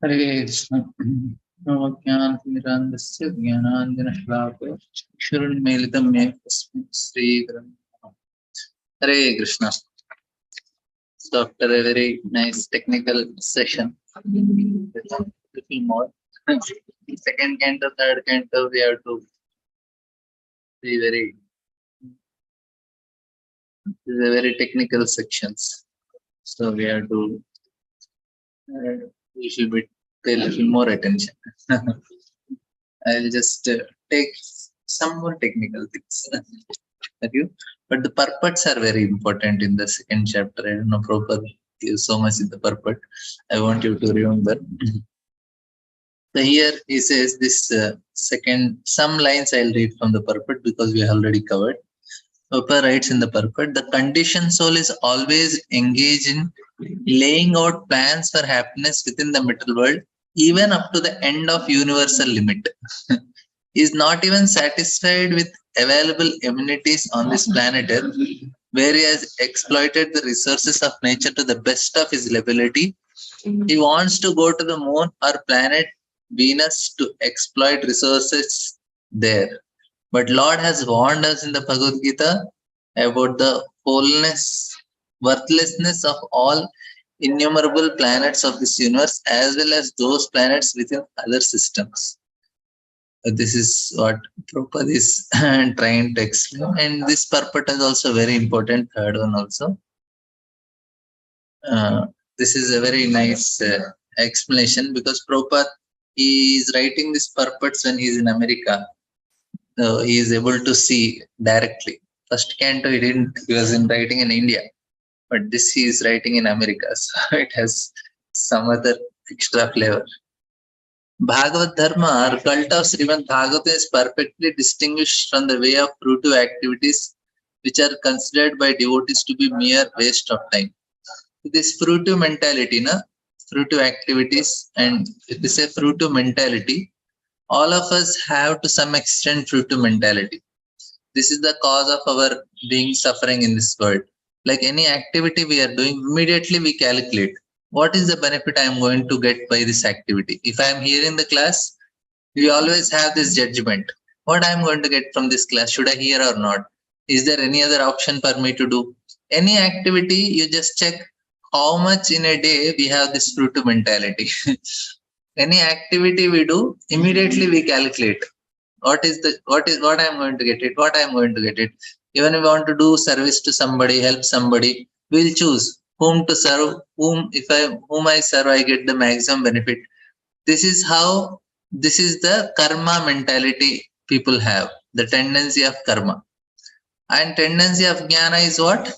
हरे कृष्ण ज्ञानतिमिरान्धस्य ज्ञानाञ्जनशलाकया चक्षुरुन्मीलितं येन तस्मै श्रीगुरवे नमः। हरे Krishna. So after a very nice technical session, little more. Second canto, third canto, we have to be very. This is a very technical sections, so we have to little bit pay a little more attention. I'll just take some more technical things. You, but the purports are very important in the second chapter. I don't know, Prabhupada gives so much in the purport. I want you to remember. So here he says this second, some lines I'll read from the purport because we already covered. Prabhupada writes in the purport, the conditioned soul is always engaged in laying out plans for happiness within the middle world, even up to the end of universal limit. Is not even satisfied with available amenities on this planet Earth, where he has exploited the resources of nature to the best of his ability. He wants to go to the moon or planet Venus to exploit resources there. But Lord has warned us in the Bhagavad Gita about the wholeness, worthlessness of all innumerable planets of this universe, as well as those planets within other systems. This is what Prabhupada is trying to explain. And this purport is also very important, third one also. This is a very nice explanation because Prabhupada is writing this purports when he is in America. So he is able to see directly. First canto he was in writing in India, but this he is writing in America. So it has some other extra flavor. Bhagavad Dharma, or cult of Srimad Bhagavatam, is perfectly distinguished from the way of fruitive activities which are considered by devotees to be mere waste of time. This fruitive mentality, fruitive activities, and if we say fruitive mentality, all of us have to some extent fruitive mentality. This is the cause of our being suffering in this world. Like any activity we are doing, immediately we calculate what is the benefit I am going to get by this activity. If I am here in the class, we always have this judgment. What I am going to get from this class, should I hear or not? Is there any other option for me to do? Any activity, you just check how much in a day we have this fruitive mentality. Any activity we do, immediately we calculate what I am going to get it, what I am going to get it. Even if we want to do service to somebody, help somebody, we'll choose whom to serve, whom I serve, I get the maximum benefit. This is the karma mentality people have, the tendency of karma. And tendency of jnana is what?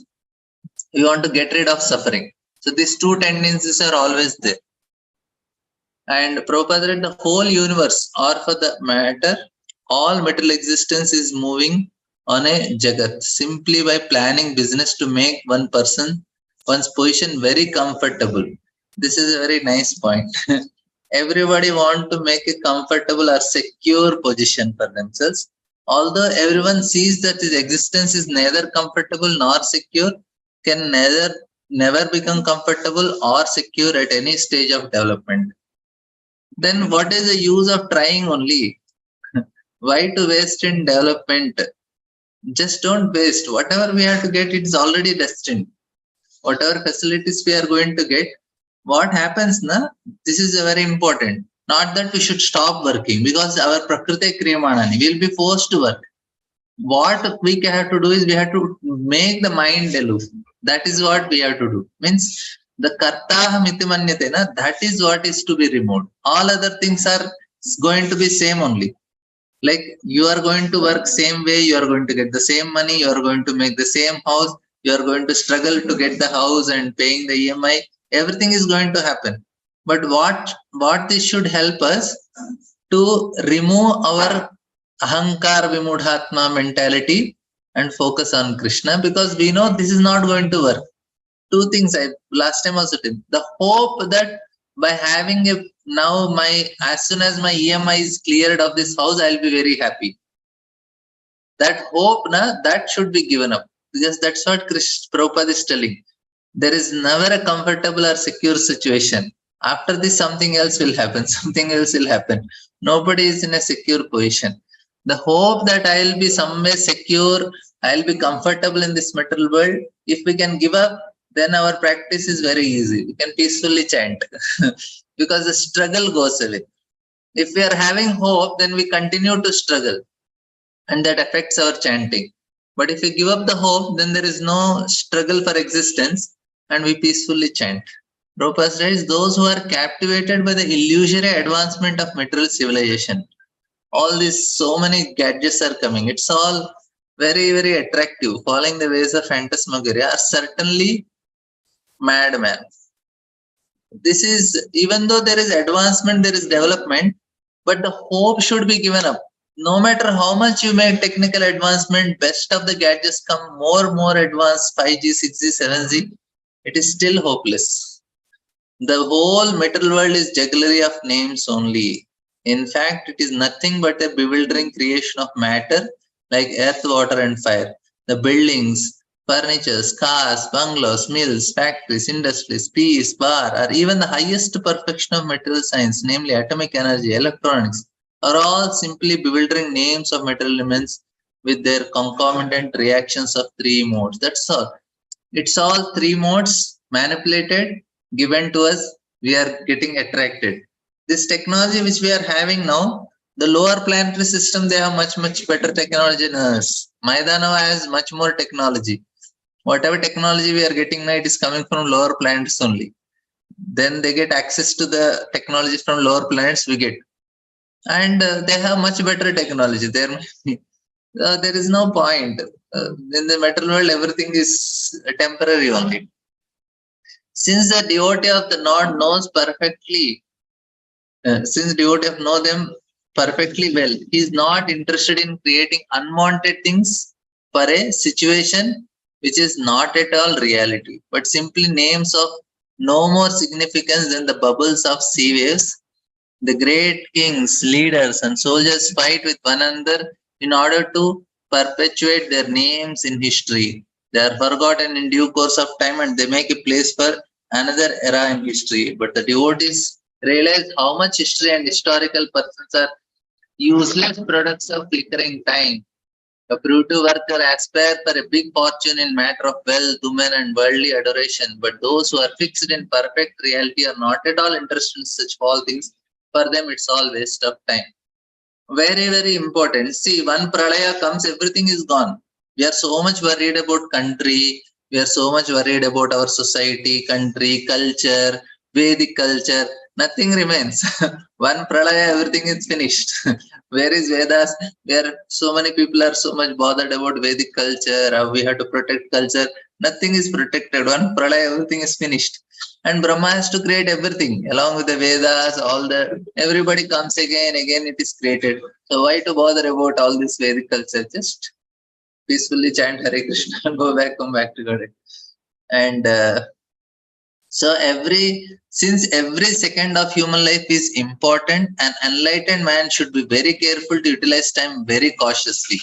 We want to get rid of suffering. So these two tendencies are always there. And Prabhupada, the whole universe, or for the matter, all material existence is moving on a jagat simply by planning business to make one's position very comfortable. This is a very nice point. Everybody want to make a comfortable or secure position for themselves. Although everyone sees that his existence is neither comfortable nor secure, can never become comfortable or secure at any stage of development. Then what is the use of trying only? Why to waste in development? Just don't waste. Whatever we have to get, it's already destined. Whatever facilities we are going to get, what happens na? This is very important. Not that we should stop working because our prakriti kriyamanani will be forced to work. What we have to do is we have to make the mind aloof. That is what we have to do. Means the kartaha mitimanyate, that is what is to be removed. All other things are going to be same only. Like you are going to work same way, you are going to get the same money, you are going to make the same house, you are going to struggle to get the house and paying the EMI. Everything is going to happen. But what this should help us to remove our ahankar vimudhatma mentality and focus on Krishna, because we know this is not going to work. Two things I last time also did. The hope that by having as soon as my EMI is cleared of this house, I'll be very happy. That hope, that should be given up. Because that's what Prabhupada is telling. There is never a comfortable or secure situation. After this, something else will happen. Something else will happen. Nobody is in a secure position. The hope that I'll be somewhere secure, I'll be comfortable in this material world. If we can give up, then our practice is very easy. We can peacefully chant because the struggle goes away. If we are having hope, then we continue to struggle, and that affects our chanting. But if we give up the hope, then there is no struggle for existence, and we peacefully chant. Prabhupada says those who are captivated by the illusory advancement of material civilization, all these so many gadgets are coming. It's all very, very attractive. Following the ways of phantasmagoria are certainly madman. This is, even though there is advancement, there is development, but the hope should be given up. No matter how much you make technical advancement, best of the gadgets come more advanced, 5G, 6G, 7G, it is still hopeless. The whole material world is jugglery of names only. In fact, it is nothing but a bewildering creation of matter like earth, water, and fire. The buildings, furniture, cars, bungalows, mills, factories, industries, peace, bar, or even the highest perfection of material science, namely atomic energy, electronics, are all simply bewildering names of material elements with their concomitant reactions of three modes. That's all. It's all three modes manipulated, given to us, we are getting attracted. This technology which we are having now, the lower planetary system, they have much better technology than us. Maidanava has much more technology. Whatever technology we are getting now, it is coming from lower planets only. Then they get access to the technologies from lower planets we get. And they have much better technology. There is no point. In the material world, everything is temporary only. Since the devotee of the Lord knows perfectly, since devotee of know them perfectly well, he is not interested in creating unwanted things for a situation which is not at all reality, but simply names of no more significance than the bubbles of sea waves. The great kings, leaders, and soldiers fight with one another in order to perpetuate their names in history. They are forgotten in due course of time and they make a place for another era in history. But the devotees realize how much history and historical persons are useless products of flickering time. A primitive worker aspire for a big fortune in matter of wealth, women, and worldly adoration. But those who are fixed in perfect reality are not at all interested in such small things. For them, it's all waste of time. Very important. See, one pralaya comes, everything is gone. We are so much worried about country. We are so much worried about our society, country, culture, Vedic culture. Nothing remains. One pralaya, everything is finished. Where is Vedas? Where so many people are so much bothered about Vedic culture, how we have to protect culture. Nothing is protected. One pralaya, everything is finished. And Brahma has to create everything along with the Vedas, all the everybody comes again it is created. So why to bother about all this Vedic culture? Just peacefully chant Hare Krishna and come back to God. And so since every second of human life is important, an enlightened man should be very careful to utilize time very cautiously.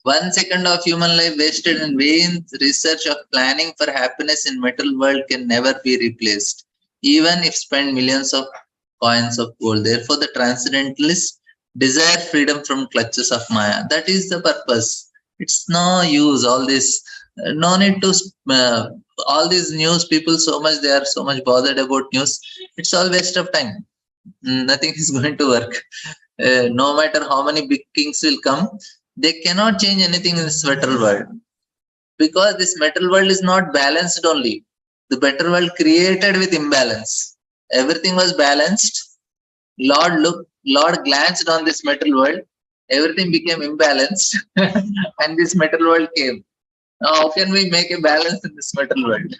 1 second of human life wasted in vain research of planning for happiness in material world can never be replaced, even if spent millions of coins of gold. Therefore, the transcendentalists desire freedom from clutches of Maya. That is the purpose. It's no use all this. No need to all these news people so much. They are so much bothered about news. It's all waste of time. Nothing is going to work. No matter how many big kings will come, they cannot change anything in this material world, because this material world is not balanced only. The better world created with imbalance. Everything was balanced. Lord glanced on this material world. Everything became imbalanced, and this material world came. Now, how can we make a balance in this material world?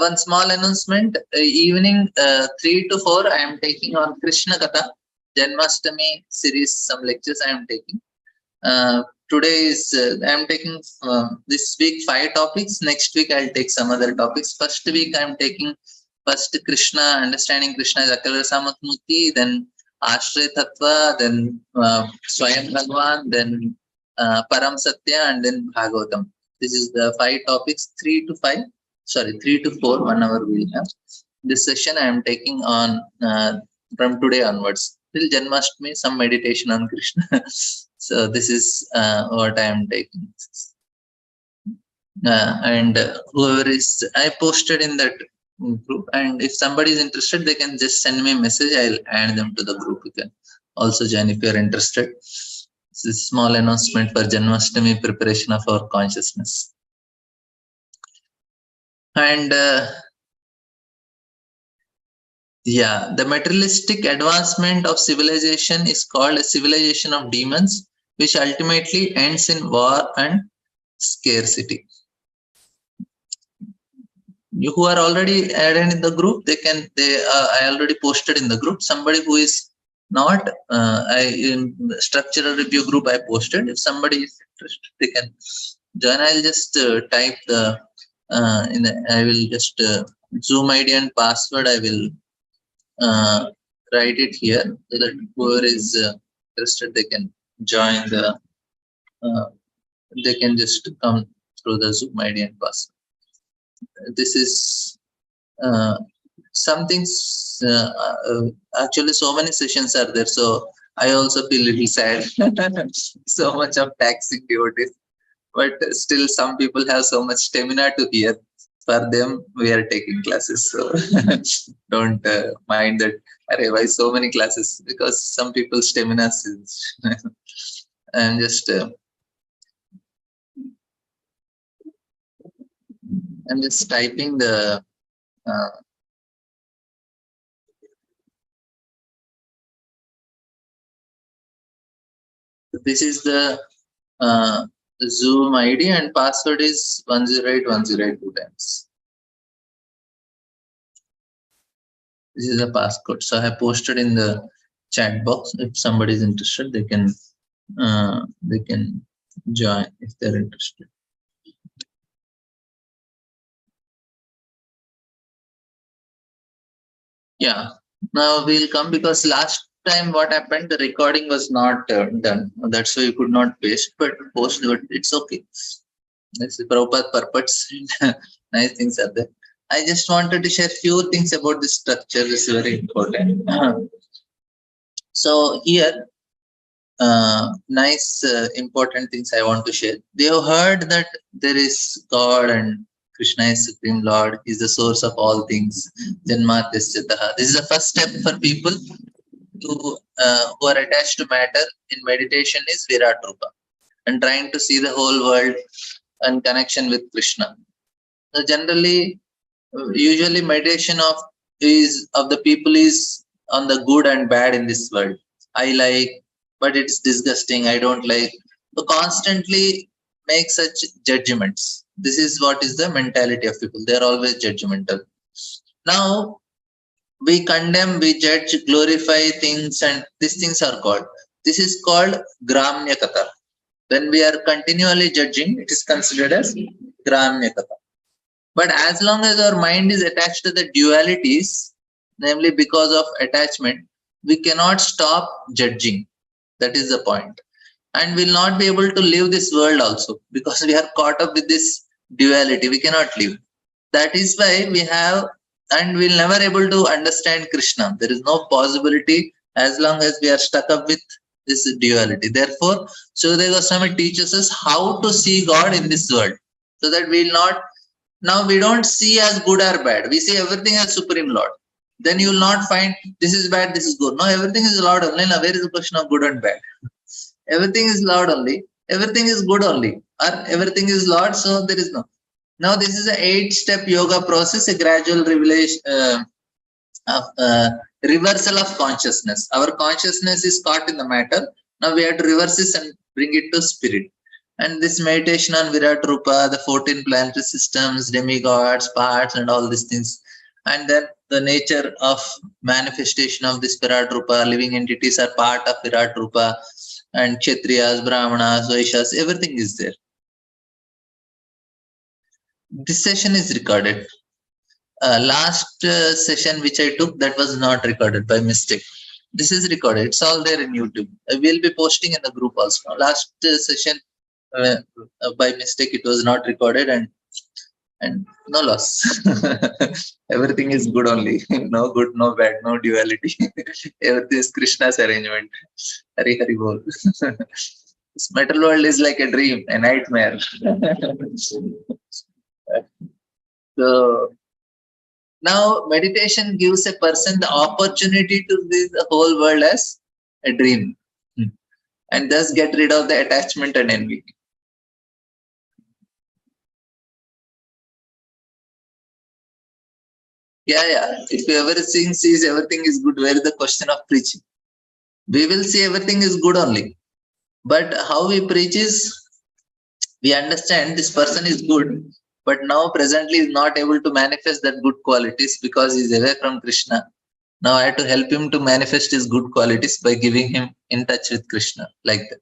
One small announcement. Evening 3 to 4, I am taking on Krishna Katha, Janmashtami series, some lectures I am taking. Today is I am taking this week 5 topics. Next week I'll take some other topics. First week I am taking first Krishna, understanding Krishna is Akala Samatmurti, then Ashray Tattva, then Swayam Bhagwan, then Param Satya, and then Bhagavatam. This is the 5 topics, 3 to 4, 1 hour we'll have. This session I am taking on from today onwards till Janmashtami, some meditation on Krishna. So this is what I am taking. And whoever is, I posted in that group, and if somebody is interested, they can just send me a message. I'll add them to the group. You can also join if you are interested. This is a small announcement for Janmashtami preparation of our consciousness. And yeah, the materialistic advancement of civilization is called a civilization of demons, which ultimately ends in war and scarcity. You who are already added in the group, I already posted in the group. Somebody who is not, in structural review group I posted. If somebody is interested, they can join. I'll just type the I will just Zoom ID and password. I will write it here so that whoever is interested, they can join the. They can just come through the Zoom ID and password. This is something. Actually, so many sessions are there, so I also feel a little sad. So much of taxing devotees, but still, some people have so much stamina to hear. For them, we are taking classes, so don't mind that. Arey, why so many classes? Because some people's stamina is. I'm just. I'm just typing the. This is the Zoom ID and password is 108 2 times. This is a passcode. So I have posted in the chat box. If somebody is interested, they can join if they're interested. Yeah. Now we'll come because last time what happened, the recording was not done. That's why you could not paste, but post, but it's okay. That's the Prabhupada purpose. Nice things are there. I just wanted to share few things about this structure. This is very important. So here, nice important things I want to share. They have heard that there is God and Krishna is Supreme Lord. He is the source of all things. Janmatyasya. This is the first step for people who are attached to matter in meditation is Virat Rupa and trying to see the whole world and connection with Krishna. So generally, usually meditation of the people is on the good and bad in this world. I like, but it's disgusting. I don't like. So constantly make such judgments. This is what is the mentality of people. They are always judgmental. Now we condemn, we judge, glorify things, and these things are called. This is called Gramya Katha. When we are continually judging, it is considered as Gramya Katha. But as long as our mind is attached to the dualities, namely because of attachment, we cannot stop judging. That is the point. And we'll not be able to live this world also because we are caught up with this duality. We cannot live. That is why we have, and we'll never able to understand Krishna. There is no possibility as long as we are stuck up with this duality. Therefore, Sukadeva Goswami teaches us how to see God in this world so that we'll not. Now we don't see as good or bad. We see everything as Supreme Lord. Then you will not find this is bad, this is good. No, everything is Lord only. Now where is the question of good and bad? Everything is Lord only. Everything is good only. Or everything is Lord, so there is no. Now this is an 8-step yoga process, a gradual revelation, reversal of consciousness. Our consciousness is caught in the matter. Now we have to reverse this and bring it to spirit. And this meditation on Virat Rupa, the 14 planetary systems, demigods, parts, and all these things. And then the nature of manifestation of this Virat Rupa, living entities are part of Virat Rupa, and Kshatriyas, Brahmanas, Vaishyas, everything is there. This session is recorded. Last session which I took, that was not recorded by mistake. This is recorded. It's all there in YouTube. I will be posting in the group also. Last session, by mistake, it was not recorded, and and no loss. Everything is good only. No good, no bad, no duality. Everything is Krishna's arrangement. Hari Hari Bol. This metal world is like a dream, a nightmare. So now meditation gives a person the opportunity to see the whole world as a dream, and thus get rid of the attachment and envy. Yeah. If you ever sees everything is good, where is the question of preaching? We will see everything is good only. But how we preach is, we understand this person is good, but now presently is not able to manifest that good qualities because he is away from Krishna. Now I have to help him to manifest his good qualities by giving him in touch with Krishna, like that.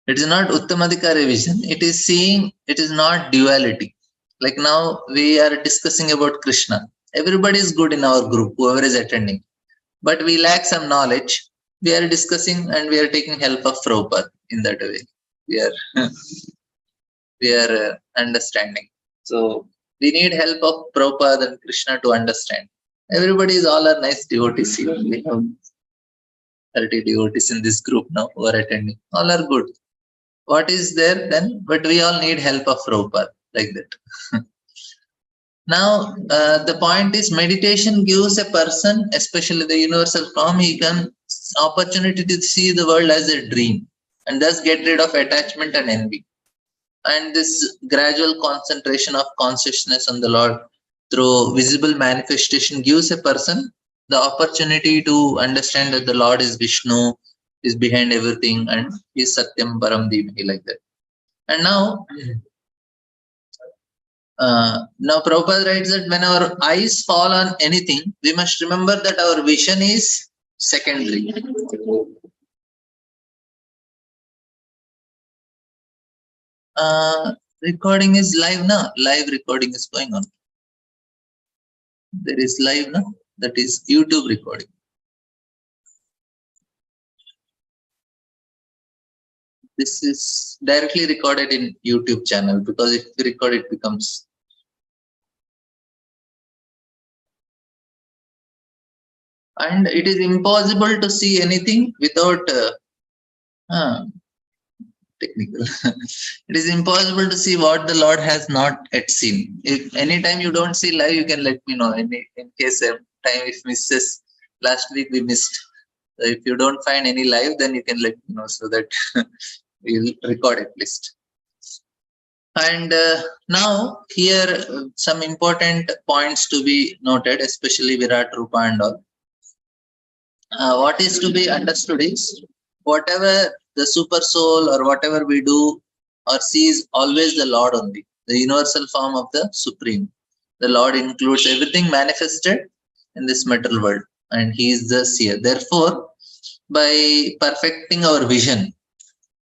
It is not Uttamadhikari vision. It is seeing, it is not duality. Like now we are discussing about Krishna. Everybody is good in our group, whoever is attending. But we lack some knowledge. We are discussing and we are taking help of Prabhupada in that way. We are understanding. So we need help of Prabhupada and Krishna to understand. Everybody is all are nice devotees here. We have 30 devotees in this group now who are attending. All are good. What is there then? But we all need help of Prabhupada, like that. Now, the point is meditation gives a person, especially the universal form, he can opportunity to see the world as a dream and thus get rid of attachment and envy. And this gradual concentration of consciousness on the Lord through visible manifestation gives a person the opportunity to understand that the Lord is Vishnu, is behind everything, and is Satyam Param Dhimahi, like that. And now Prabhupada writes that when our eyes fall on anything, we must remember that our vision is secondary. Recording is live now. Live recording is going on. There is live now. That is YouTube recording. This is directly recorded in YouTube channel, because if we record it becomes. And it is impossible to see anything without technical. It is impossible to see what the Lord has not yet seen. If anytime you don't see live, you can let me know. In case time if misses, last week we missed. So if you don't find any live, then you can let me know so that we'll record at least. And now here some important points to be noted, especially Virat Rupa and all. What is to be understood is, whatever the super soul or whatever we do or see is always the Lord only, the universal form of the Supreme. The Lord includes everything manifested in this material world, and He is the seer. Therefore, by perfecting our vision,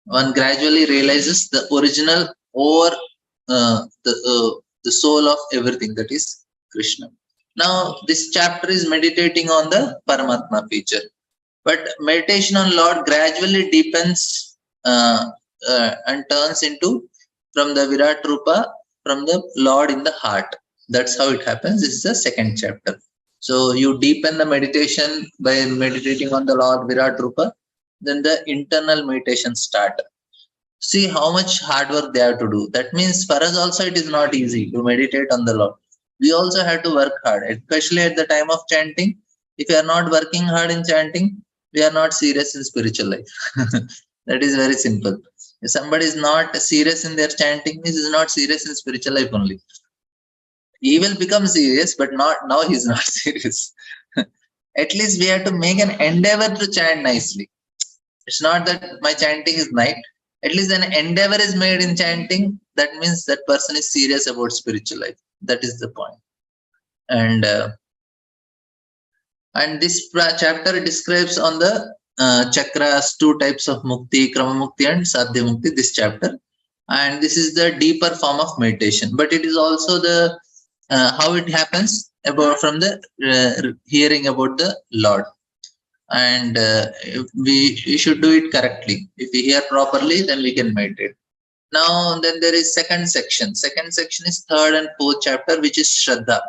one gradually realizes the original or the soul of everything, that is Krishna. Now, this chapter is meditating on the Paramatma feature. But meditation on Lord gradually deepens and turns into from the Virat Rupa, from the Lord in the heart. That's how it happens. This is the second chapter. So you deepen the meditation by meditating on the Lord Virat Rupa, then the internal meditation start. See how much hard work they have to do. That means for us also it is not easy to meditate on the Lord. We also have to work hard, especially at the time of chanting. If you are not working hard in chanting, we are not serious in spiritual life. That is very simple. If somebody is not serious in their chanting, he is not serious in spiritual life only. He will become serious, but not now. He is not serious. At least we have to make an endeavor to chant nicely. It's not that my chanting is nice. At least an endeavor is made in chanting. That means that person is serious about spiritual life. That is the point. And this chapter describes on the chakras, two types of mukti, krama mukti and sadhya mukti, this chapter. And this is the deeper form of meditation. But it is also the how it happens about from the hearing about the Lord. And we should do it correctly. If we hear properly, then we can meditate. Now, then there is second section. Second section is third and fourth chapter, which is Shraddha.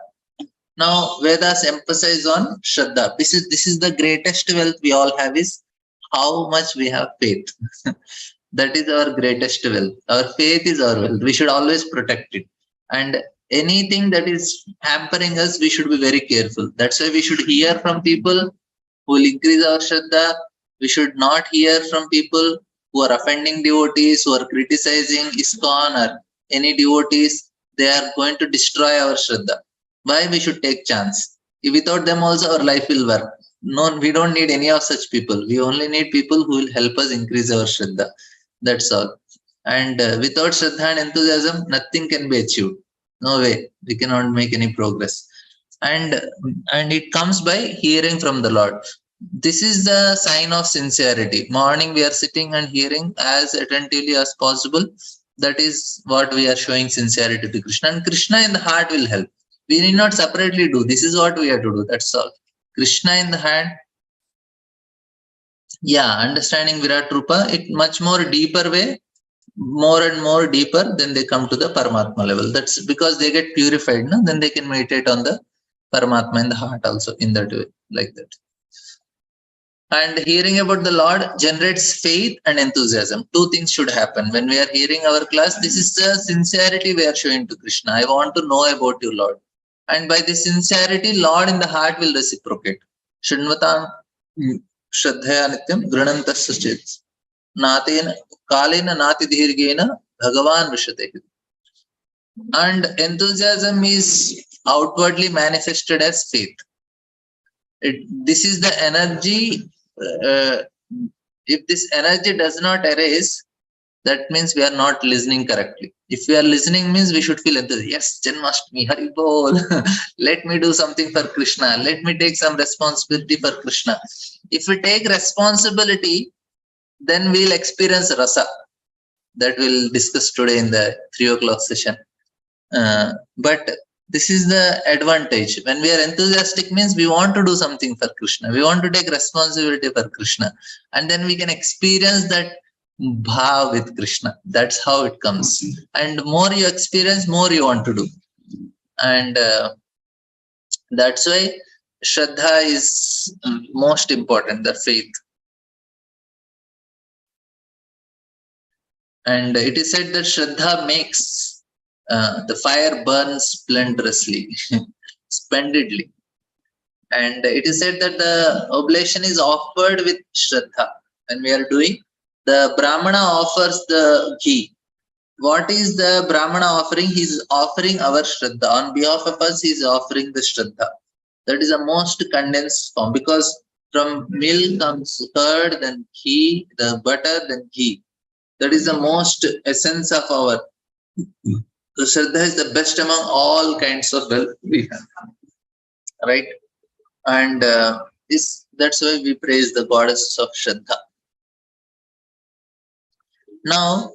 Now, Vedas emphasize on Shraddha. This is the greatest wealth we all have, is how much we have faith. That is our greatest wealth. Our faith is our wealth. We should always protect it. And anything that is hampering us, we should be very careful. That's why we should hear from people who will increase our Shraddha. We should not hear from people who are offending devotees, who are criticizing ISKCON or any devotees. They are going to destroy our Shraddha. Why we should take chance? Without them also our life will work. No, we don't need any of such people. We only need people who will help us increase our Shraddha. That's all. And without Shraddha and enthusiasm, nothing can be achieved. No way. We cannot make any progress. And it comes by hearing from the Lord. This is the sign of sincerity. Morning we are sitting and hearing as attentively as possible. That is what we are showing sincerity to Krishna. And Krishna in the heart will help. We need not separately do. This is what we have to do. That's all. Krishna in the hand. Yeah, understanding Virat Rupa, it much more deeper way, more and more deeper, then they come to the Paramatma level. That's because they get purified, no? Then they can meditate on the Paramatma in the heart also in that way, like that. And hearing about the Lord generates faith and enthusiasm. Two things should happen. When we are hearing our class, this is the sincerity we are showing to Krishna. I want to know about you, Lord. And by this sincerity, Lord in the heart will reciprocate. Shrunvatam Shraddhaya Nityam Granantasya Chit. Natena Kalena Nati Dhirgena Bhagavan Vishate. And enthusiasm is outwardly manifested as faith. This is the energy. If this energy does not arise, that means we are not listening correctly. If we are listening, means we should feel enthusiastic. Yes, Janmashtami, Hari Bol. Let me do something for Krishna. Let me take some responsibility for Krishna. If we take responsibility, then we'll experience rasa. That we'll discuss today in the 3 o'clock session. But this is the advantage. When we are enthusiastic, means we want to do something for Krishna. We want to take responsibility for Krishna. And then we can experience that bhav with Krishna. That's how it comes. And more you experience, more you want to do. And that's why Shraddha is most important, the faith. And it is said that Shraddha makes the fire burn splendorously, splendidly. And it is said that the oblation is offered with Shraddha. When we are doing, the Brahmana offers the ghee. What is the Brahmana offering? He is offering our Shraddha. On behalf of us, he is offering the Shraddha. That is the most condensed form, because from milk comes curd, then ghee, the butter, then ghee. That is the most essence of our. The Shraddha is the best among all kinds of wealth we have. Right? And that's why we praise the goddess of Shraddha. Now,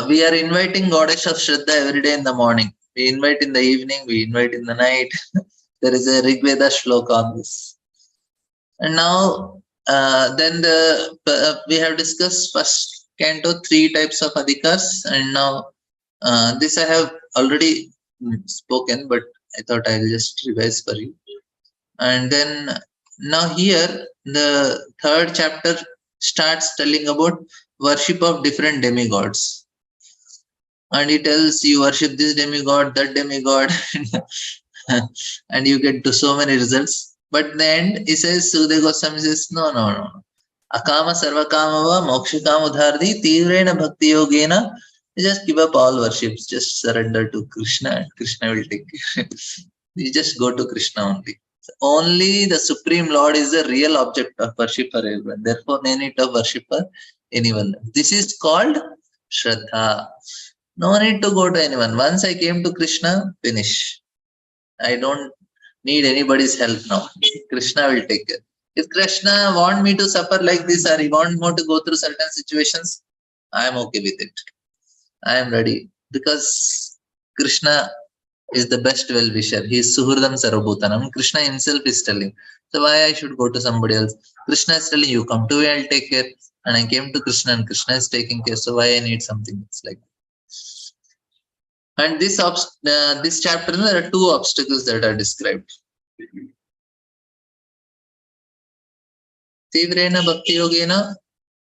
we are inviting goddess of Shraddha every day in the morning. We invite in the evening, we invite in the night. There is a Rig Veda shloka on this. And now, then we have discussed first canto 3 types of adhikars. And now, this I have already spoken, but I thought I'll just revise for you. And then now here, the third chapter starts telling about worship of different demigods. And it tells you worship this demigod, that demigod, and you get to so many results. But in the end, he says, Sukadeva Goswami says, no. Akama sarvakamava mokshakam udhardi tivrena bhakti yogena. Just give up all worships. Just surrender to Krishna and Krishna will take care. You just go to Krishna only. Only the Supreme Lord is the real object of worship for everyone. Therefore, no need of worship for anyone. This is called Shraddha. No need to go to anyone. Once I came to Krishna, finish. I don't need anybody's help now. Krishna will take care. If Krishna want me to suffer like this, or he want me to go through certain situations, I am okay with it. I am ready, because Krishna is the best well-wisher. He is Suhurdam Sarvabhutanam. Krishna himself is telling. So why I should go to somebody else? Krishna is telling you, come to me, I'll take care. and I came to Krishna, and Krishna is taking care. So why I need something? It's like, and this chapter, there are two obstacles that are described. Tivrena Bhakti Yogena,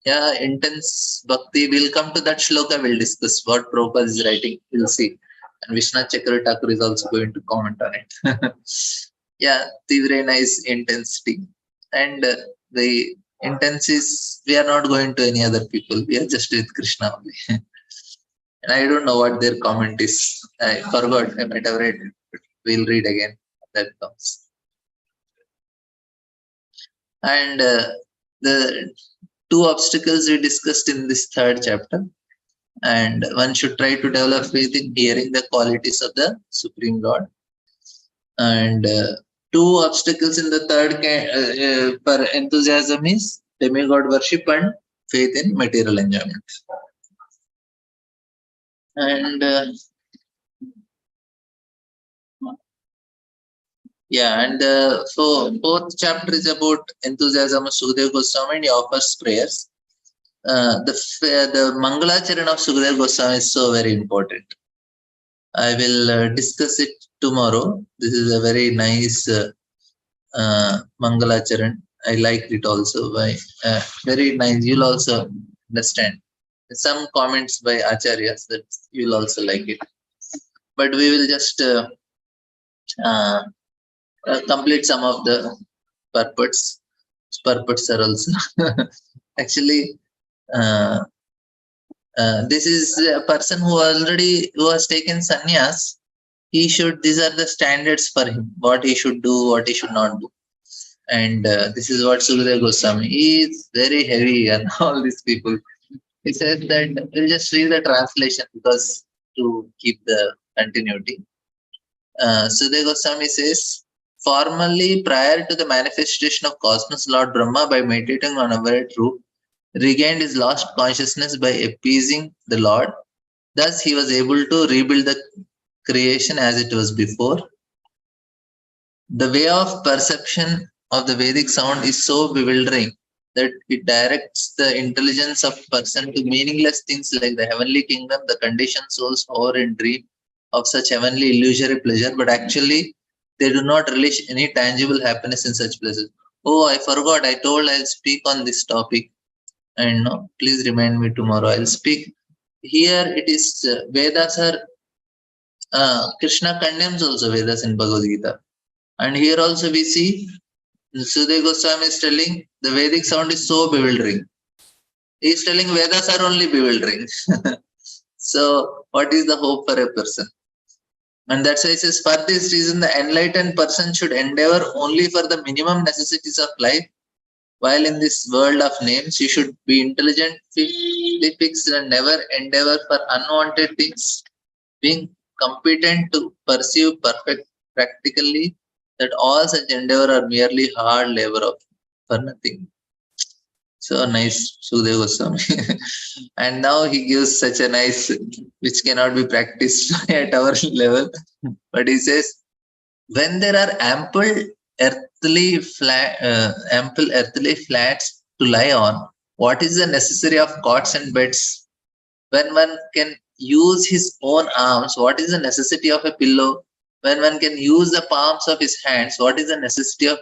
yeah, intense bhakti. We'll come to that shloka. We'll discuss what Prabhupada is writing. We'll see. And Vishnu Chakra Thakur is also going to comment on it. Yeah, Tivrena is intensity. And the intense is, we are not going to any other people. We are just with Krishna only. And I don't know what their comment is. I forgot. I might have read it. But we'll read again. That comes. And the two obstacles we discussed in this third chapter, and one should try to develop faith in hearing the qualities of the Supreme Lord. And two obstacles in the third for enthusiasm is demigod worship and faith in material enjoyment. And yeah, and so fourth chapter is about enthusiasm of Sukadeva Goswami, and he offers prayers. The Mangalacharan of Sukadeva Goswami is so very important. I will discuss it tomorrow. This is a very nice Mangalacharan. I liked it also. Very nice. You'll also understand. Some comments by Acharyas that you'll also like it. But we will just complete some of the purports. Purports are also actually. This is a person who has taken sannyas. These are the standards for him, what he should do, what he should not do. And this is what Sukadeva Goswami is very heavy on all these people. He says that we'll just read the translation because to keep the continuity. Sukadeva Goswami says, formerly prior to the manifestation of cosmos, Lord Brahma, by meditating on a truth, regained his lost consciousness by appeasing the Lord. Thus, he was able to rebuild the creation as it was before. The way of perception of the Vedic sound is so bewildering that it directs the intelligence of person to meaningless things like the heavenly kingdom, the conditioned souls hover in dream of such heavenly illusory pleasure, but actually they do not relish any tangible happiness in such places. Oh, I forgot. I told I'll speak on this topic. And no, please remind me tomorrow. I'll speak. Here it is Vedas are Krishna condemns also Vedas in Bhagavad Gita. And here also we see Sukadeva Goswami is telling the Vedic sound is so bewildering. He is telling Vedas are only bewildering. So what is the hope for a person? And that's why he says, for this reason, the enlightened person should endeavor only for the minimum necessities of life. While in this world of names, you should be intelligent, fixed, and never endeavor for unwanted things, being competent to pursue perfect practically, that all such endeavor are merely hard labor for nothing. So nice, Sukadeva Goswami. And now he gives such a nice, which cannot be practiced at our level. But he says, when there are ample earthly flats to lie on, what is the necessary of cots and beds? When one can use his own arms, what is the necessity of a pillow? When one can use the palms of his hands, what is the necessity of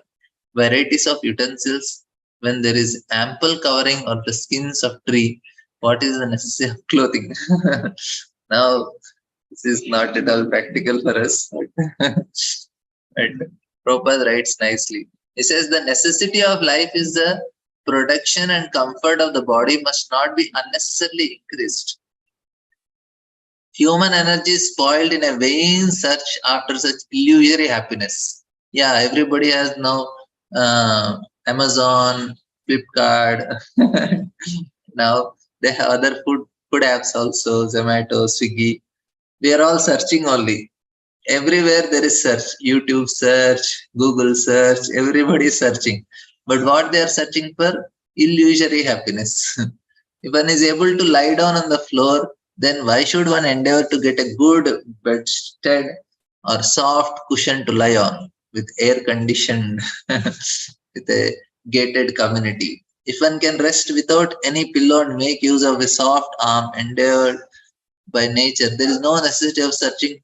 varieties of utensils? When there is ample covering of the skins of tree, what is the necessity of clothing? Now, this is not at all practical for us. And Prabhupada writes nicely. He says the necessity of life is the protection and comfort of the body must not be unnecessarily increased. Human energy is spoiled in a vain search after such illusory happiness. Yeah, everybody has now Amazon, Flipkart. Now they have other food apps also, Zomato, Swiggy. We are all searching only. Everywhere there is search, YouTube search, Google search, everybody is searching. But what they are searching for? Illusory happiness. If one is able to lie down on the floor, then why should one endeavor to get a good bedstead or soft cushion to lie on with air conditioned, with a gated community? If one can rest without any pillow and make use of a soft arm endowed by nature, there is no necessity of searching.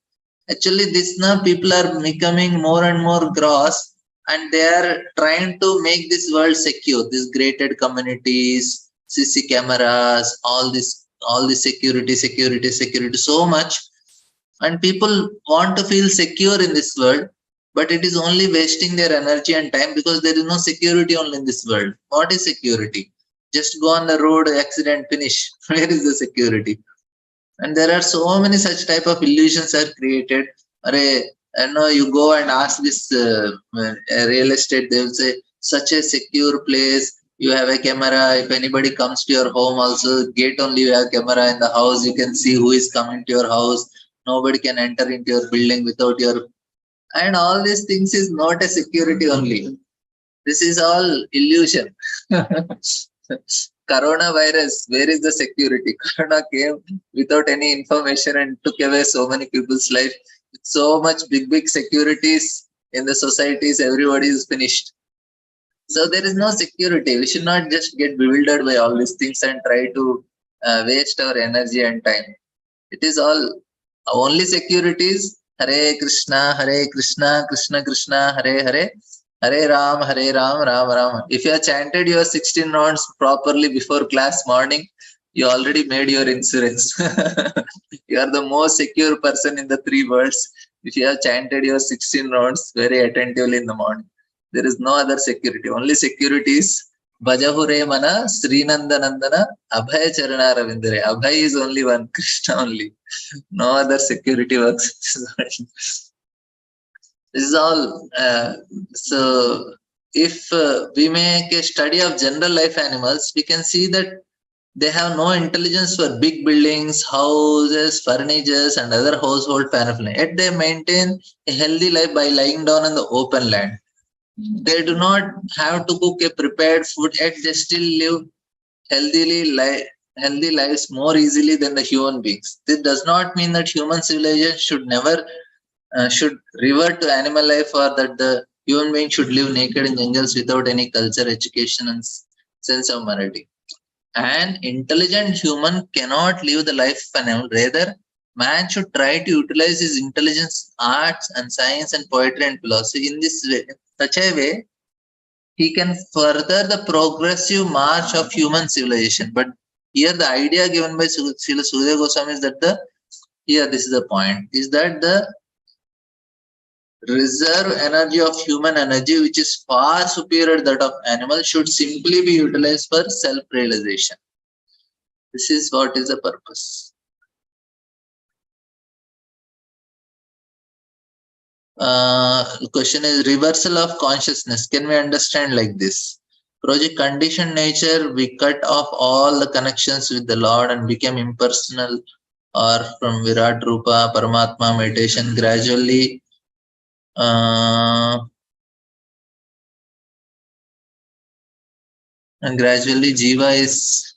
Actually, this now people are becoming more and more gross, and they are trying to make this world secure. These gated communities, CC cameras, all this security, so much, and people want to feel secure in this world, but it is only wasting their energy and time because there is no security only in this world. What is security? Just go on the road, accident, finish. Where is the security? And there are so many such type of illusions are created. Array, I know you go and ask this real estate, they will say such a secure place. You have a camera. If anybody comes to your home, also gate only you have camera in the house. You can see who is coming to your house. Nobody can enter into your building without your, and all these things is not a security only. This is all illusion. Coronavirus, where is the security? Corona came without any information and took away so many people's life. With so much big securities in the societies, everybody is finished. So there is no security. We should not just get bewildered by all these things and try to waste our energy and time. It is all only securities. Hare Krishna, Krishna Krishna, Hare, Hare Ram, Ram Ram. If you have chanted your 16 rounds properly before class morning, you already made your insurance. You are the most secure person in the three worlds. If you have chanted your 16 rounds very attentively in the morning, there is no other security. Only security is Bhajahure Mana, Srinanda Nandana, Abhay Charana Ravindra. Abhay is only one, Krishna only. No other security works. This is all. So, if we make a study of general life animals, we can see that they have no intelligence for big buildings, houses, furnitures, and other household paraphernalia. Yet they maintain a healthy life by lying down on the open land. They do not have to cook a prepared food, yet they still live healthy lives more easily than the human beings. This does not mean that human civilization should never should revert to animal life, or that the human being should live naked in jungles without any culture, education, and sense of morality. An intelligent human cannot live the life of an animal. Rather, man should try to utilize his intelligence, arts, and science, and poetry and philosophy in this way, such a way he can further the progressive march of human civilization. But here, the idea given by Srila Sudhir Goswami is that this is the point, is that the reserve energy of human energy, which is far superior to that of animal, should simply be utilized for self-realization. This is what is the purpose. The question is reversal of consciousness. Can we understand like this? Project conditioned nature, we cut off all the connections with the Lord and became impersonal, or from Virat Rupa, Paramatma meditation, gradually and gradually Jiva is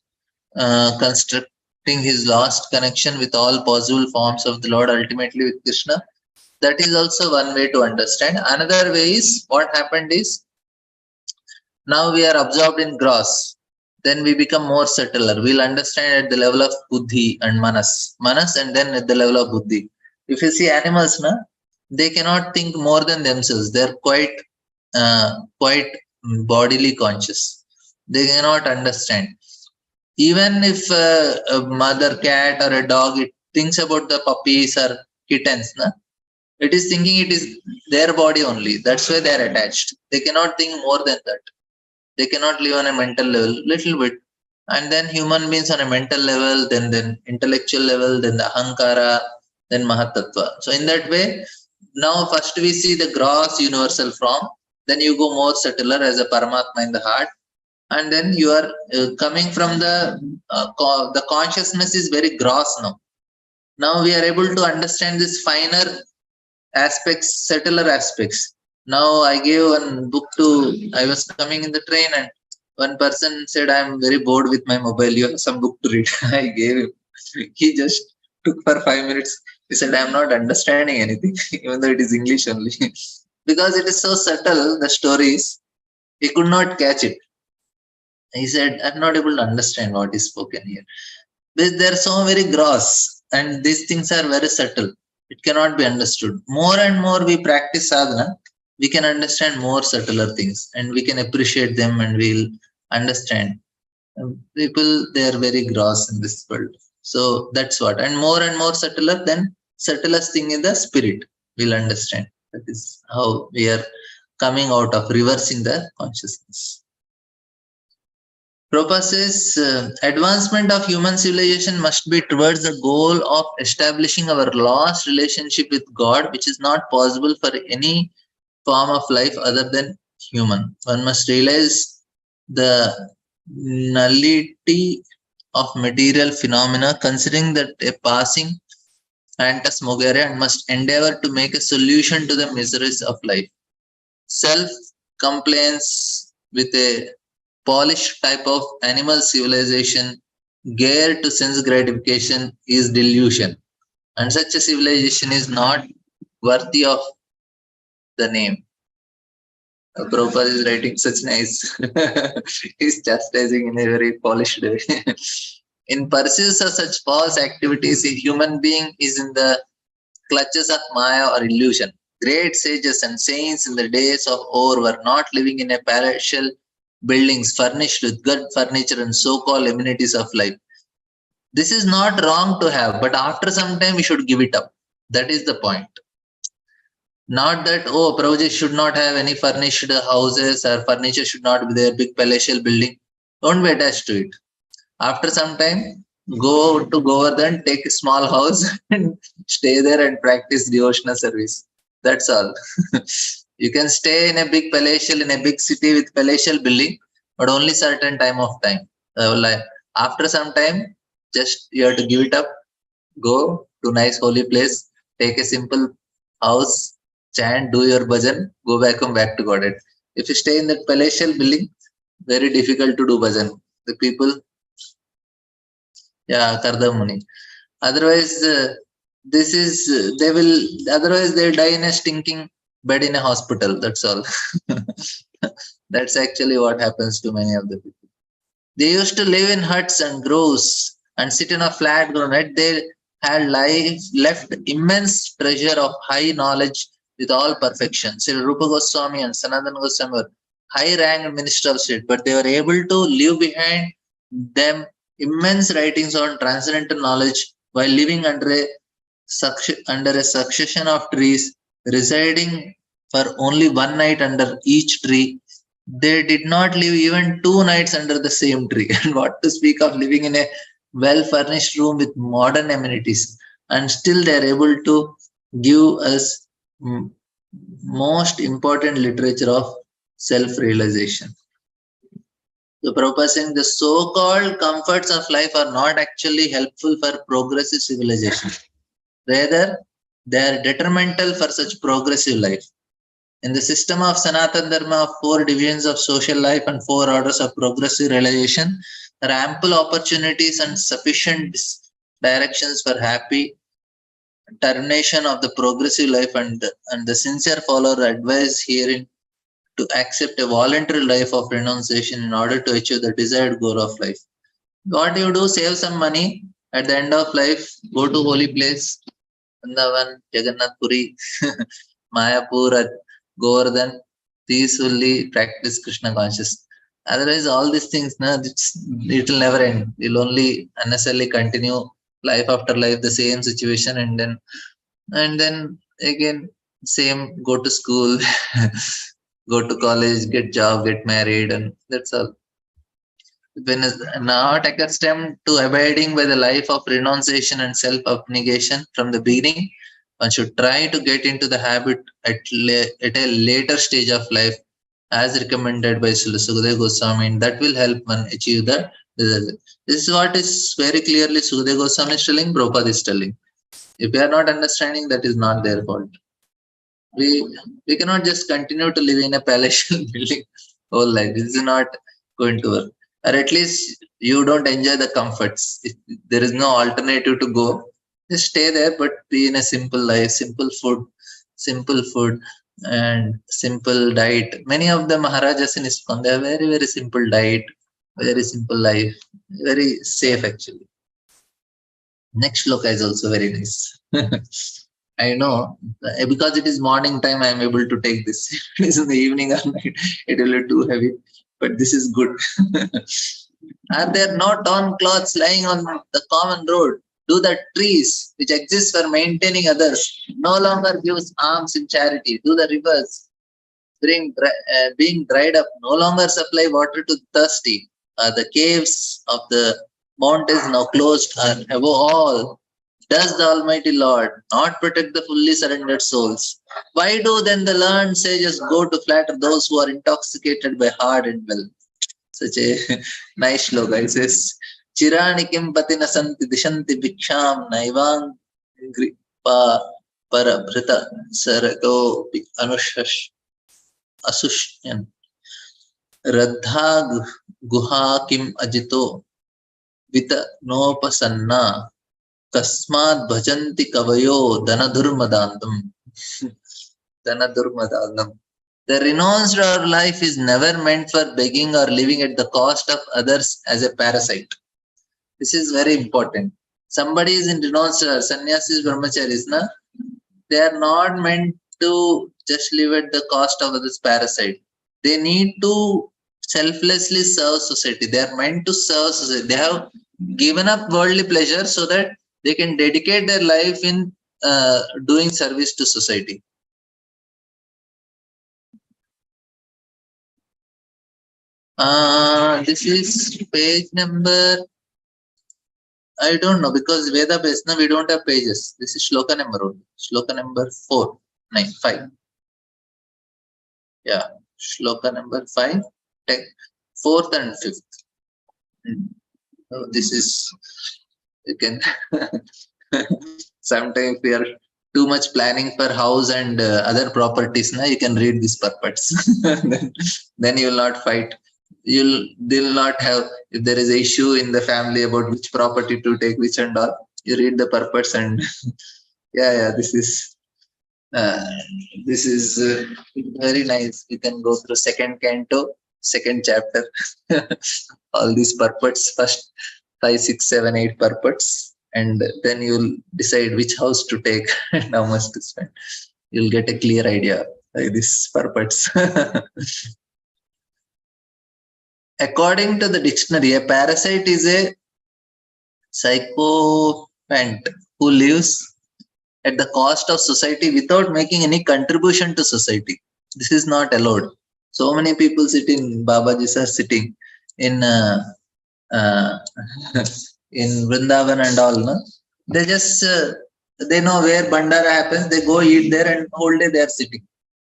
constructing his lost connection with all possible forms of the Lord, ultimately with Krishna. That is also one way to understand. Another way is, what happened is, now we are absorbed in gross, then we become more subtler. We'll understand at the level of buddhi and manas, and then at the level of buddhi. If you see animals, they cannot think more than themselves. They're quite bodily conscious. They cannot understand. Even if a mother cat or a dog, it thinks about the puppies or kittens, it is thinking it is their body only. That's why they are attached. They cannot think more than that. They cannot live on a mental level, little bit. And then human beings on a mental level, then intellectual level, then the ahankara, then mahatattva. So in that way, now first we see the gross universal form, then you go more subtler as a Paramatma in the heart, and then you are coming from the consciousness is very gross now. Now we are able to understand this finer aspects, subtler aspects. Now I gave one book I was coming in the train, and one person said, I'm very bored with my mobile. You have some book to read. I gave him. He just took for 5 minutes. He said, I'm not understanding anything, even though it is English only. Because it is so subtle, the stories, he could not catch it. He said, I'm not able to understand what is spoken here. They're so very gross, and these things are very subtle. It cannot be understood. More and more we practice sadhana, we can understand more subtler things, and we can appreciate them, and we'll understand. People, they are very gross in this world. So that's what. And more subtler, then subtlest thing in the spirit, we'll understand. That is how we are coming out of reversing the consciousness. Prabhupada says advancement of human civilization must be towards the goal of establishing our lost relationship with God, which is not possible for any form of life other than human. One must realize the nullity of material phenomena, considering that a passing phantasmagoria, and must endeavor to make a solution to the miseries of life. Self complains with a polished type of animal civilization geared to sense gratification is delusion, and such a civilization is not worthy of the name. Prabhupada is writing such nice. He's chastising in a very polished way. In pursuit of such false activities, a human being is in the clutches of Maya or illusion. Great sages and saints in the days of old were not living in a palatial buildings furnished with good furniture and so-called amenities of life. This is not wrong to have, but after some time we should give it up. That is the point. Not that, oh, Prabhuji should not have any furnished houses or furniture should not be there, big palatial building. Don't be attached to it. After some time, go to Govardhan, take a small house and stay there and practice devotional service. That's all. You can stay in a big palatial, in a big city with palatial building, but only certain time of time. Like after some time, just you have to give it up, go to nice holy place, take a simple house, chant, do your bhajan, go back home, back to Godhead. If you stay in that palatial building, very difficult to do bhajan. The people, yeah, Karda Muni. Otherwise, this is they will. Otherwise, they die in a stinking bed in a hospital. That's all. That's actually what happens to many of the people. They used to live in huts and groves and sit in a flat ground. They had left immense treasure of high knowledge with all perfection. Sri Rupa Goswami and Sanatana Goswami were high-ranked minister of state, but they were able to leave behind them immense writings on transcendental knowledge while living under a succession of trees, residing for only one night under each tree. They did not live even 2 nights under the same tree. And what to speak of living in a well furnished room with modern amenities. And still they are able to give us most important literature of self realization. So Prabhupada saying the so-called comforts of life are not actually helpful for progressive civilization. Rather, they are detrimental for such progressive life. In the system of Sanatana Dharma of 4 divisions of social life and 4 orders of progressive realization, there are ample opportunities and sufficient directions for happy termination of the progressive life, and the sincere follower advised herein to accept a voluntary life of renunciation in order to achieve the desired goal of life. What do you do? Save some money. At the end of life, go to holy place, Vrindavan, Jagannath Puri, Mayapur, Govardhan, peacefully practice Krishna consciousness. Otherwise, all these things, no, it will never end. You'll only unnecessarily continue life after life, the same situation, and then again, same, go to school, go to college, get job, get married, and that's all. When is not accustomed to abiding by the life of renunciation and self-abnegation from the beginning, one should try to get into the habit at a later stage of life, as recommended by Sukadeva Goswami, and that will help one achieve the result. This is what is very clearly Sukadeva Goswami is telling, Prabhupada is telling. If we are not understanding, that is not their fault. We cannot just continue to live in a palatial building whole life. This is not going to work. Or at least you don't enjoy the comforts. If there is no alternative to go, just stay there, but be in a simple life, simple food and simple diet. Many of the Maharajas in ISKCON, they have very, very simple diet Very simple life, very safe actually. Next shloka is also very nice. I know because it is morning time, I am able to take this. If it is in the evening or night, it will be too heavy. But this is good. Are there no torn cloths lying on the common road? Do the trees, which exist for maintaining others, no longer gives alms in charity? Do the rivers, being dried up, no longer supply water to the thirsty? Are the caves of the mountains now closed? And above all, does the Almighty Lord not protect the fully surrendered souls? Why do then the learned sages go to flatter those who are intoxicated by hard and wealth? Such a nice shloka. It says, Chirani kim patina santi dishanti bhiksham naivang gripa parabhrita sarago anushash asushyan raddha guha kim ajito vita nopasanna kasmat bhajanti kavayo dhanadurmadantam. Dhanadurmadanam. The renounced our life is never meant for begging or living at the cost of others as a parasite. This is very important. Somebody is in renounced sannyasis, brahmacharis, na? They are not meant to just live at the cost of others parasite. They need to selflessly serve society. They are meant to serve society. They have given up worldly pleasure so that they can dedicate their life in doing service to society. This is page number, I don't know, because Veda based, we don't have pages. This is shloka number only. Shloka number 4, 9, 5. Yeah, shloka number 5, 10, 4th and 5th. So this is, you can, sometimes we are too much planning for house and other properties, na, you can read these purports. then you will not fight. They'll not have, if there is an issue in the family about which property to take, which and all, you read the purpose and yeah, this is very nice. You can go through second canto, second chapter, all these purports, first 5, 6, 7, 8 purports, and then you'll decide which house to take and how much to spend. You'll get a clear idea like these purports. According to the dictionary, a parasite is a sycophant who lives at the cost of society without making any contribution to society. This is not allowed. So many people sitting, Babajis are sitting in in Vrindavan and all. No? They just, they know where Bandara happens, they go eat there and whole day they are sitting.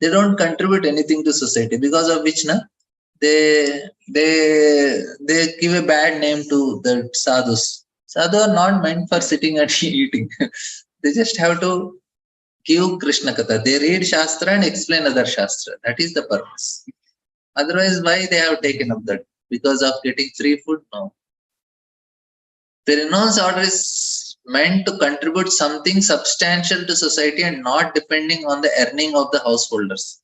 They don't contribute anything to society, because of which they give a bad name to the sadhus. Sadhu are not meant for sitting and eating. They just have to give Krishna Katha. They read Shastra and explain other Shastra. That is the purpose. Otherwise, why they have taken up that? Because of getting free food? No. The renounce order is meant to contribute something substantial to society and not depending on the earning of the householders.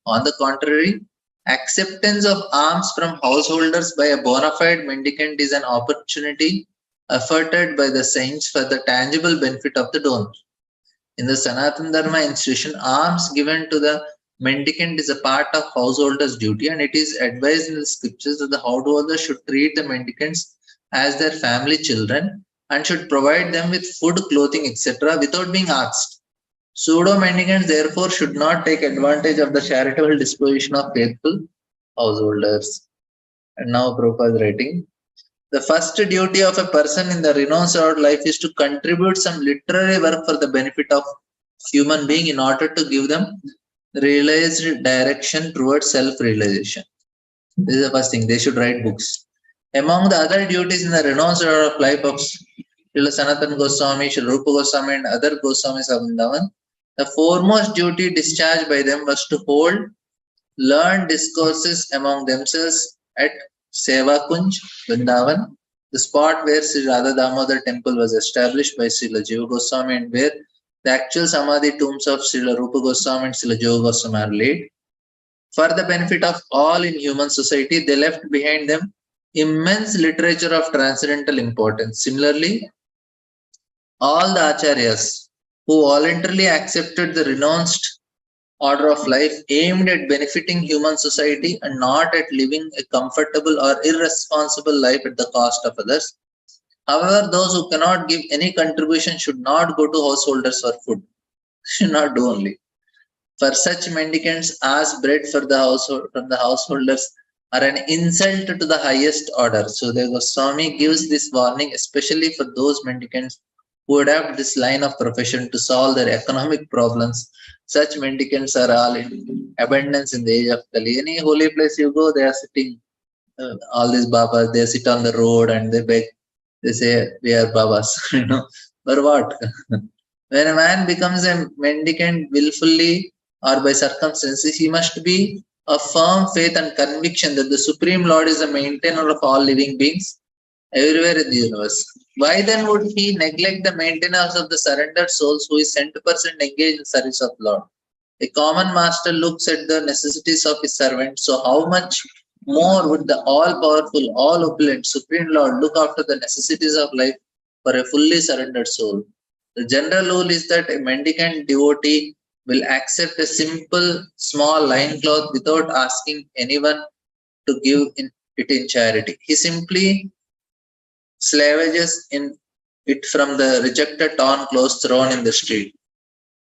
On the contrary, acceptance of alms from householders by a bona fide mendicant is an opportunity afforded by the saints for the tangible benefit of the donor. In the Sanatana Dharma institution, alms given to the mendicant is a part of householder's duty, and it is advised in the scriptures that the householder should treat the mendicants as their family children and should provide them with food, clothing, etc. without being asked. Pseudo-mendicants therefore should not take advantage of the charitable disposition of faithful householders. And now Prabhupada is writing, the first duty of a person in the renounced life is to contribute some literary work for the benefit of human being in order to give them realized direction towards self-realization. This is the first thing. They should write books. Among the other duties in the renounced life of Srila Sanatana Goswami, Srila Rupa Goswami and other Goswamis of Vrindavan, the foremost duty discharged by them was to hold learned discourses among themselves at Seva Kunj, Vrindavan, the spot where Sri Radha Damodar temple was established by Srila Jiva Goswami and where the actual Samadhi tombs of Srila Rupa Goswami and Srila Jiva Goswami are laid. For the benefit of all in human society, they left behind them immense literature of transcendental importance. Similarly, all the acharyas who voluntarily accepted the renounced order of life aimed at benefiting human society and not at living a comfortable or irresponsible life at the cost of others. However, those who cannot give any contribution should not go to householders for food. Should not do only. For such mendicants, ask bread for the household from the householders are an insult to the highest order. So the Goswami gives this warning, especially for those mendicants who adopt this line of profession to solve their economic problems. Such mendicants are all in abundance in the age of Kali. Any holy place you go, they are sitting. All these babas, they sit on the road and they beg. They say, "We are babas," For what? When a man becomes a mendicant willfully or by circumstances, he must be of firm faith and conviction that the Supreme Lord is the maintainer of all living beings everywhere in the universe. Why then would he neglect the maintenance of the surrendered souls who is 100% engaged in service of Lord? A common master looks at the necessities of his servant, so how much more would the all-powerful, all-opulent Supreme Lord look after the necessities of life for a fully surrendered soul? The general rule is that a mendicant devotee will accept a simple, small loincloth without asking anyone to give it in charity. He simply slavages in it from the rejected torn clothes thrown in the street.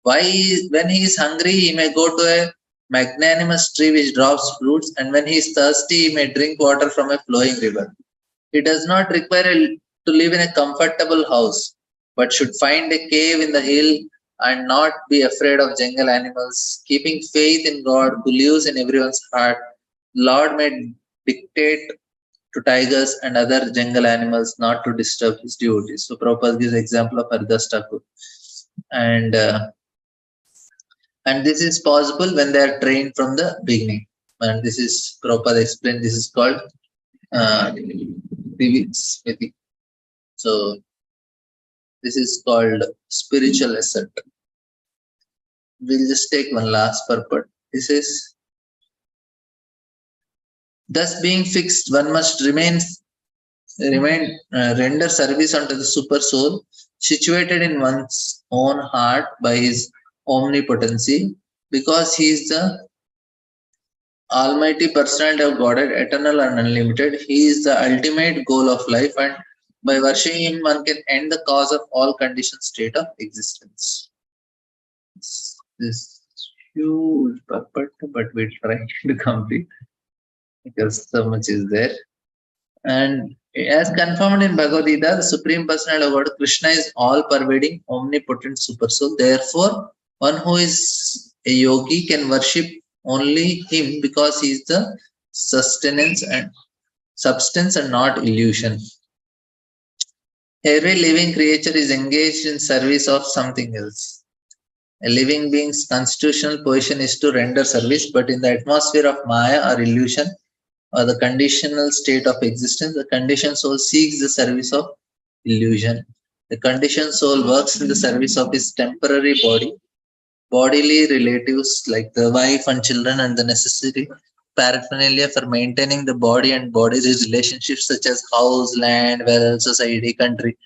When he is hungry, he may go to a magnanimous tree which drops fruits, and when he is thirsty, he may drink water from a flowing river. He does not require to live in a comfortable house, but should find a cave in the hill and not be afraid of jungle animals. Keeping faith in God who lives in everyone's heart, Lord may dictate to tigers and other jungle animals not to disturb his devotees. So Prabhupada gives example of Haridas Thakur. And and this is possible when they are trained from the beginning. And this is Prabhupada explained. This is called Smriti. So this is called spiritual ascent. We'll just take one last purport. This is thus being fixed, one must render service unto the super soul situated in one's own heart by his omnipotency, because he is the Almighty Personality of Godhead, eternal and unlimited. He is the ultimate goal of life, and by worshipping him, one can end the cause of all conditioned state of existence. This huge purport, but we'll try to complete because so much is there. And as confirmed in Bhagavad Gita, the Supreme Personality of God, Krishna is all-pervading, omnipotent super soul. Therefore, one who is a yogi can worship only him because he is the sustenance and substance and not illusion. Every living creature is engaged in service of something else. A living being's constitutional position is to render service, but in the atmosphere of Maya or illusion, or the conditional state of existence, the conditioned soul seeks the service of illusion. The conditioned soul works in the service of his temporary body, bodily relatives like the wife and children, and the necessary paraphernalia for maintaining the body and body's relationships such as house, land, wealth, society, country.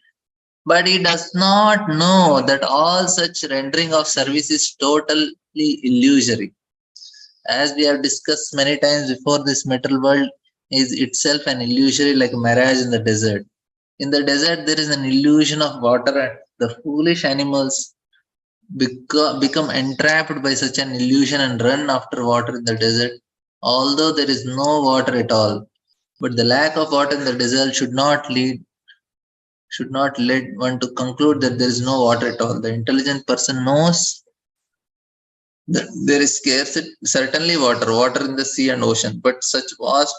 But he does not know that all such rendering of service is totally illusory. As we have discussed many times before, this material world is itself an illusory like a mirage in the desert. In the desert, there is an illusion of water, and the foolish animals become entrapped by such an illusion and run after water in the desert, although there is no water at all. But the lack of water in the desert should not lead one to conclude that there is no water at all. The intelligent person knows that there is scarcity, certainly water in the sea and ocean, but such vast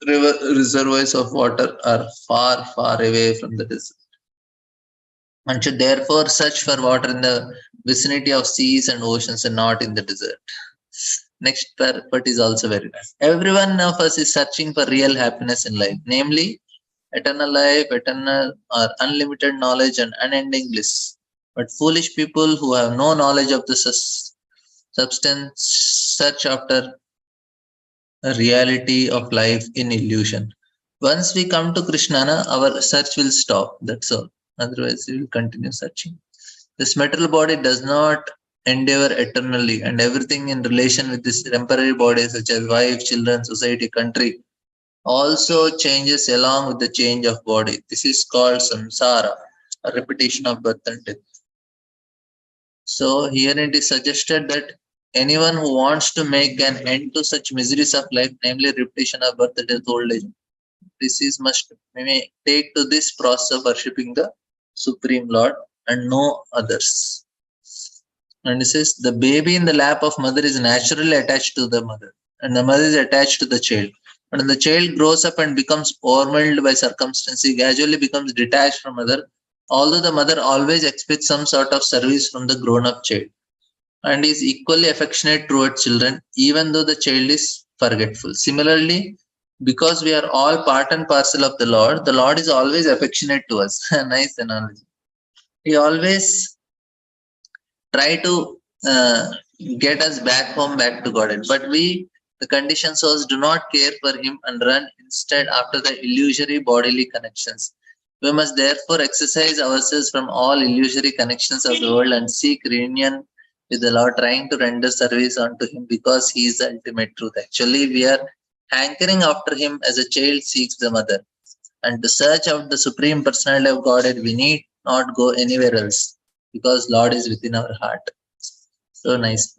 reservoirs of water are far, far away from the desert. One should therefore search for water in the vicinity of seas and oceans and not in the desert. Next part is also very nice. Everyone of us is searching for real happiness in life, namely eternal life, eternal or unlimited knowledge, and unending bliss. But foolish people who have no knowledge of the substance search after a reality of life in illusion. Once we come to Krishna, our search will stop. That's all. Otherwise, we will continue searching. This material body does not endure eternally, and everything in relation with this temporary body, such as wife, children, society, country, also changes along with the change of body. This is called samsara, a repetition of birth and death. So here it is suggested that anyone who wants to make an end to such miseries of life, namely repetition of birth, death, old age, disease, must may take to this process of worshipping the Supreme Lord and no others. And it says the baby in the lap of mother is naturally attached to the mother, and the mother is attached to the child. But when the child grows up and becomes overwhelmed by circumstances, he gradually becomes detached from mother, although the mother always expects some sort of service from the grown-up child, and is equally affectionate towards children, even though the child is forgetful. Similarly, because we are all part and parcel of the Lord is always affectionate to us. Nice analogy. He always try to get us back home, back to God. But we, the conditioned souls, do not care for Him and run instead after the illusory bodily connections. We must therefore exercise ourselves from all illusory connections of the world and seek reunion with the Lord, trying to render service unto Him because He is the ultimate truth. Actually, we are hankering after Him as a child seeks the mother. And to search out the Supreme Personality of Godhead, we need not go anywhere else because Lord is within our heart. So nice.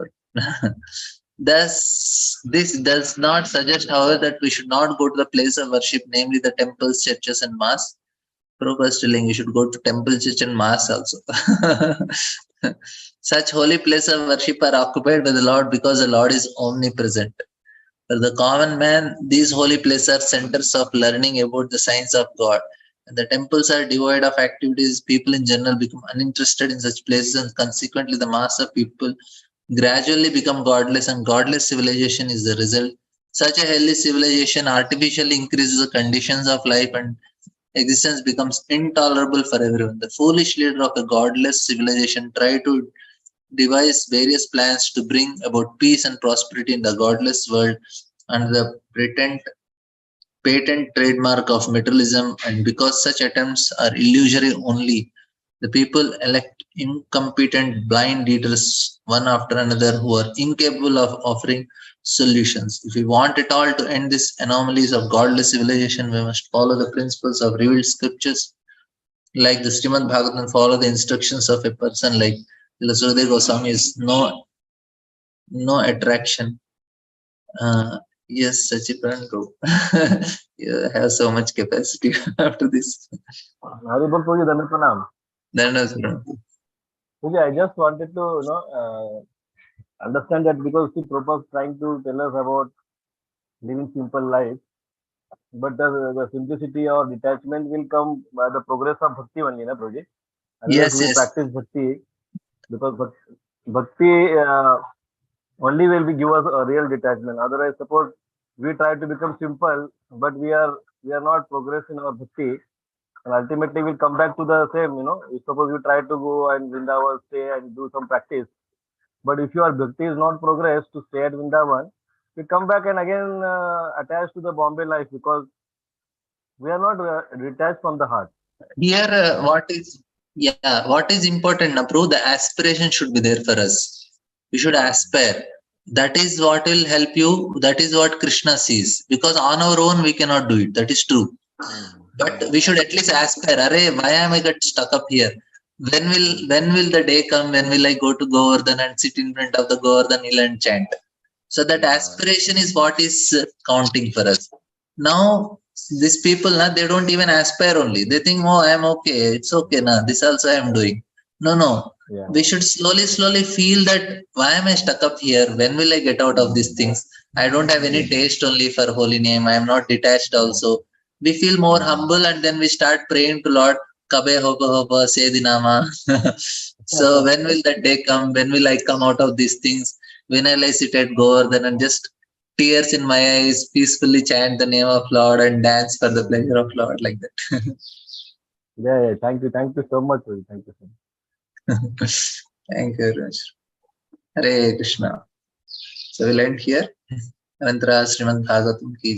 Thus, this does not suggest, however, that we should not go to the place of worship, namely the temples, churches, and mass. Prabhupada is telling you should go to temple, church, and mass also. Such holy places of worship are occupied by the Lord because the Lord is omnipresent. For the common man, these holy places are centers of learning about the science of God. And the temples are devoid of activities. People in general become uninterested in such places, and consequently, the mass of people gradually become godless, and godless civilization is the result. Such a healthy civilization artificially increases the conditions of life, and existence becomes intolerable for everyone. The foolish leader of a godless civilization try to devise various plans to bring about peace and prosperity in the godless world under the patent trademark of materialism, and because such attempts are illusory only, the people elect incompetent blind leaders one after another who are incapable of offering solutions. If we want at all to end these anomalies of godless civilization, we must follow the principles of revealed scriptures like the Srimad Bhagavatam, follow the instructions of a person like Sridhar Goswami is no attraction. Yes, Sachipan Group. You have so much capacity after this. Haribol Puji, Dandavat Pranam. That was Pranam. Puji, I just wanted to, understand that because the Prabhupada is trying to tell us about living simple life, but the simplicity or detachment will come by the progress of bhakti only, na Prabhuji? Unless Yes, we yes. practice bhakti, because bhakti only will be give us a real detachment. Otherwise, suppose we try to become simple, but we are not progressing our bhakti, and ultimately we'll come back to the same. If suppose you try to go and Vrindavan stay and do some practice, but if your bhakti is not progressed to stay at Vrindavan, we come back and again attach to the Bombay life because we are not detached from the heart. Here, what is important, Napru? The aspiration should be there for us. We should aspire. That is what will help you. That is what Krishna sees. Because on our own, we cannot do it. That is true. But we should at least aspire. Array, why am I got stuck up here? When will the day come? When will I go to Govardhan and sit in front of the Govardhan hill and chant? So that aspiration is what is counting for us. Now these people, they don't even aspire only. They think, oh, I am okay. It's okay. This also I am doing. No. Yeah. We should slowly feel that why am I stuck up here? When will I get out of these things? I don't have any taste only for holy name. I am not detached also. We feel more humble, and then we start praying to Lord, Kabe hopa hopa se dinama. So when will that day come? When will I come out of these things? When will I sit at Govardhan and just tears in my eyes, peacefully chant the name of Lord and dance for the pleasure of Lord like that. Yeah. Thank you so much. Puji. Thank you so Thank you very much. Hare Krishna. So we'll end here. Anantara Srimad Bhagavatam ki